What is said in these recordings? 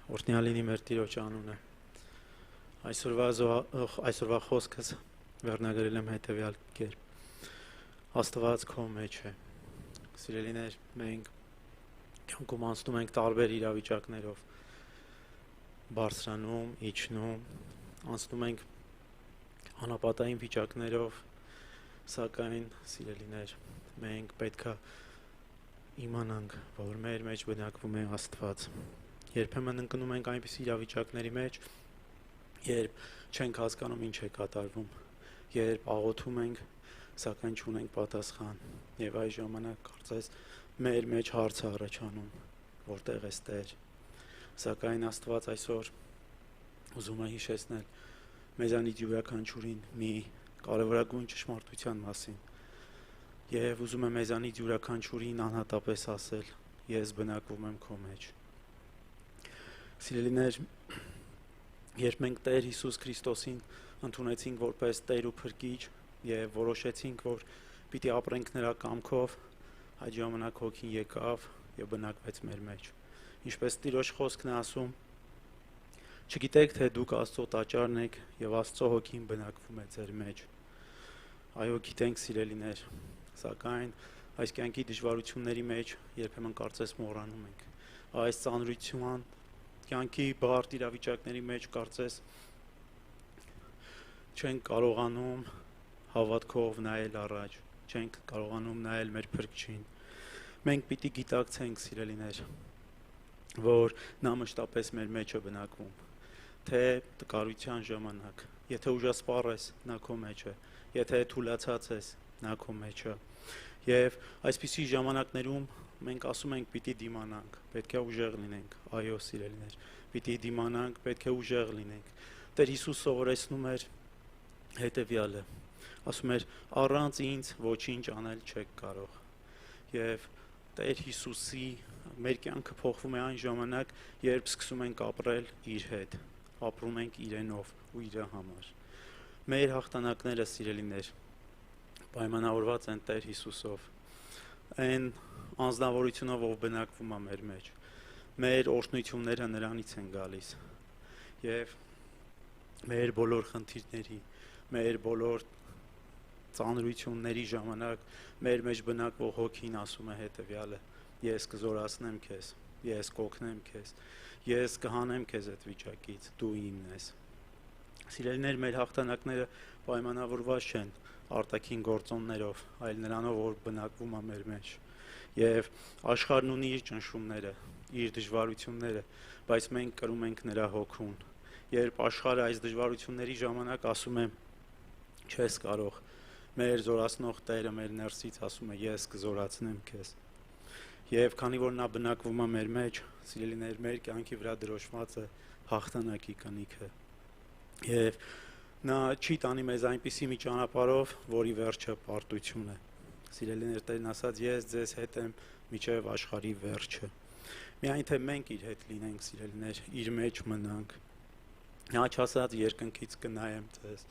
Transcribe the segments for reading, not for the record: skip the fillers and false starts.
Օրհնյալ լինի մեր Տիրոջ անունը։ Այսօրվա խոսքս վերնագրել եմ հետևյալ կերպ։ Աստված քո մեջ է։ Սիրելիներ, մենք կյանքում անցնում ենք տարբեր իրավիճակներով, բարձրանում, իջնում, անցնում ենք անապատային վիճակներով, սակայն սիրելիներ, մենք պետք է իմանանք, որ մեր մեջ բնակվում է Աստված։ Երբեմն ընկնում ենք այնպիսի իրավիճակների մեջ, երբ չենք հասկանում ինչ է կատարվում, երբ աղոթում ենք, սակայն չունենք պատասխան, եւ այս ժամանակ կարծես մեր մեջ հարց է առաջանում, որտեղ է Տեր։ Սակայն Աստված այսօր ուզում է հիշեցնել մեզանից յուրաքանչյուրին մի կարևորագույն ճշմարտության մասին, եւ ուզում է մեզանից յուրաքանչյուրին անհատապես ասել. ես բնակվում եմ քո մեջ։ Սիրելիներ, երբ մենք Տեր Հիսուս Քրիստոսին ընդունեցինք որպես Տեր ու Փրկիչ եւ որոշեցինք, որ պիտի ապրենք նրա կամքով, այդ ժամանակ Հոգին եկավ եւ բնակվեց մեր մեջ։ Ինչպես Տիրոջ խոսքն է ասում, չգիտեք, թե դուք Աստծո տաճարն եք եւ Աստծո Հոգին բնակվում է ձեր մեջ։ Այո, գիտենք, սիրելիներ, սակայն այս կյանքի դժվարությունների մեջ երբեմն կարծես մոռանում ենք։ Այս ծանրության կյանքի բարդ իրավիճակների մեջ կարծես չենք կարողանում հավատքով նայել առաջ, չենք կարողանում նայել մեր Փրկչին։ Մենք պիտի գիտակցենք, սիրելիներ, որ նա մշտապես մեր մեջ է բնակվում, թե տկարության ժամանակ, եթե ուժասպառ ես, նա քո մեջ է, եթե թուլացած ես, նա քո մեջ է։ Եվ այսպիսի ժամանակներում մենք ասում ենք պիտի դիմանանք, պետք է ուժեղ լինենք, այո սիրելիներ, պիտի դիմանանք, պետք է ուժեղ լինենք։ Տեր Հիսուս սովորեցնում էր հետևյալը, ասում էր առանց ինձ ոչինչ անել չեք կարող։ Եվ Տեր Հիսուսի մեր կյանքը փոխվում է այն ժամանակ, երբ սկսում ենք ապրել իր հետ, ապրում ենք իրենով ու իր համար։ Մեր հաղթանակները, սիրելիներ, պայմանավորված են Տեր Հիսուսով, այն անձնավորությունով, ով բնակվում է մեր մեջ։ Մեր օրհնությունները նրանից են գալիս եւ մեր բոլոր խնդիրների, մեր բոլոր ծանրությունների ժամանակ մեր մեջ բնակվող Հոգին ասում է հետեւյալը. ես կզորացնեմ քեզ, ես կօգնեմ քեզ, ես կհանեմ քեզ այդ վիճակից, դու իմն ես։ Սիրելիներ, մեր հաղթանակները պայմանավորված չեն արտաքին գործոններով, այլ նրանով, որ բնակվում է մեր մեջ։ Եվ աշխարհն ունի իր ճնշումները, իր դժվարությունները, բայց մենք կրում ենք նրա հոգուն։ Երբ աշխարհը այս դժվարությունների ժամանակ ասում է չես կարող, մեր զորացնող Տերը մեր ներսից ասում է ես կզորացնեմ քեզ։ Եվ քանի որ նա բնակվում է մեր մեջ, սիրելիներ, մեր կյանքի վրա դրոշված է հաղթանակի կնիքը։ Եվ նա չի տանի մեզ այնպիսի մի ճանապարհով, որի վերջը պարտություն է։ Սիրելիներ, Տերն ասաց, ես ձեզ հետ եմ մինչև աշխարհի վերջը։ Միայն թե մենք իր հետ լինենք, սիրելիներ, իր մեջ մնանք։ Նա չասաց երկնքից կնայեմ ձեզ,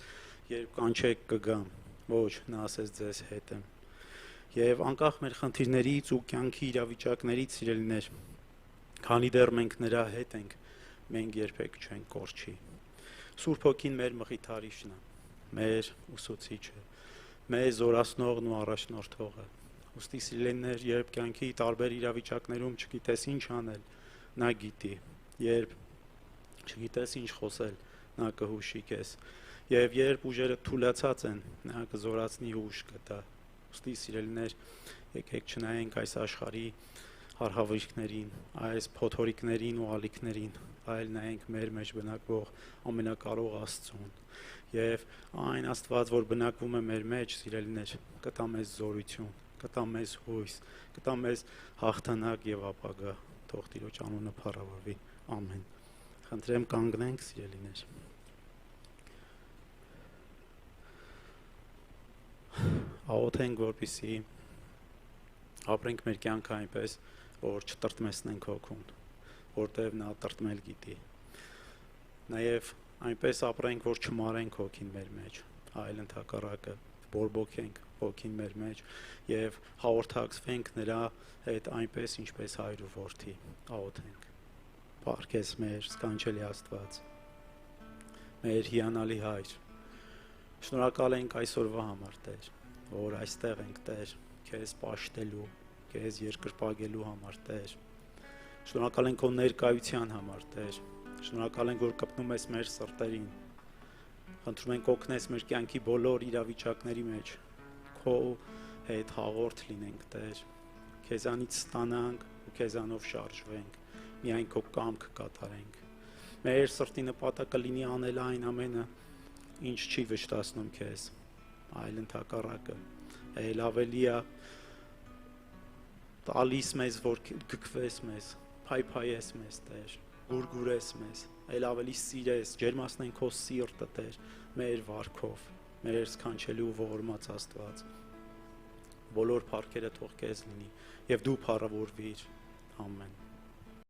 երբ կանչեք կգամ, ոչ, նա ասեց ձեզ հետ եմ։ Եվ անկախ մեր խնդիրներից ու կյանքի իրավիճակներից, սիրելիներ, քանի դեռ մենք նրա հետ ենք, մենք երբեք չենք կորչի։ Սուրբ Հոգին մեր մխիթարիչն է, մեր ուսուցիչը, մեր զորացնողն ու առաջնորդողը։ Ուստի սիրելիներ, երբ կյանքի տարբեր իրավիճակներում չգիտես ինչ անել, նա գիտի, երբ չգիտես ինչ խոսել, նա կհուշի քեզ, եւ երբ ուժերը թուլացած են, նա կզորացնի ու ուժ կտա։ Ուստի սիրելիներ, եկեք չնայենք այս աշխարհի հարհավիրքներին, այս փոթորիկներին ու ալիքներին, այլ նայենք մեր մեջ բնակվող ամենակարող Աստծուն։ Եվ այն Աստված, որ բնակվում է մեր մեջ, սիրելիներ, կտա մեզ զորություն, կտա մեզ հույս, կտա մեզ հաղթանակ եւ ապագա։ Թող Տիրոջ անունը փառավորվի։ Ամեն։ Խնդրեմ կանգնենք, սիրելիներ։ Աղոթենք, որպեսզի ապրենք մեր կյանքը այնպես, որ չտրտմեցնենք Հոգուն, որտեղ նա տրտմել գիտի։ Նաև այնպես ապրենք, որ չմարենք Հոգին մեր մեջ, այլ ընդհակառակը բորբոքենք Հոգին մեր մեջ եւ հաղորդակցվենք նրա հետ այնպես, ինչպես հայր ու որդի։ Աղոթենք։ Փառքես մեր սքանչելի Աստված, մեր հիանալի Հայր, շնորհակալ ենք այսօրվա համար, Տեր, որ այստեղ ենք, Տեր, քեզ պաշտելու, քեզ երկրպագելու համար, Տեր, շնորհակալ ենք քո ներկայության համար, Տեր, շնորհակալ ենք, որ կպնում ես մեր սրտերին, խնդրում ենք օգնես մեր կյանքի բոլոր իրավիճակների մեջ, քո հետ հաղորդ լինենք, Տեր, քեզանից ստանանք ու քեզանով շարժվենք, միայն քո կամքը կատարենք, մեր սրտի նպատակը լինի անել այն ամենը, ինչ չի վշտացնում քեզ, այլ ընդհակառակը, այլ ավելի տալիս մեզ, որ գկվես մեզ, փայփայես մեզ, Տեր, գուրգուրես մեզ, այլ ավելի սիրես, ջերմացնեն քո սիրտը, Տեր, մեր վարքով, մեր սքանչելի ու ողորմած Աստված, բոլոր փառքերը թող քեզ լինի, եւ դու փառավորվիր, ամեն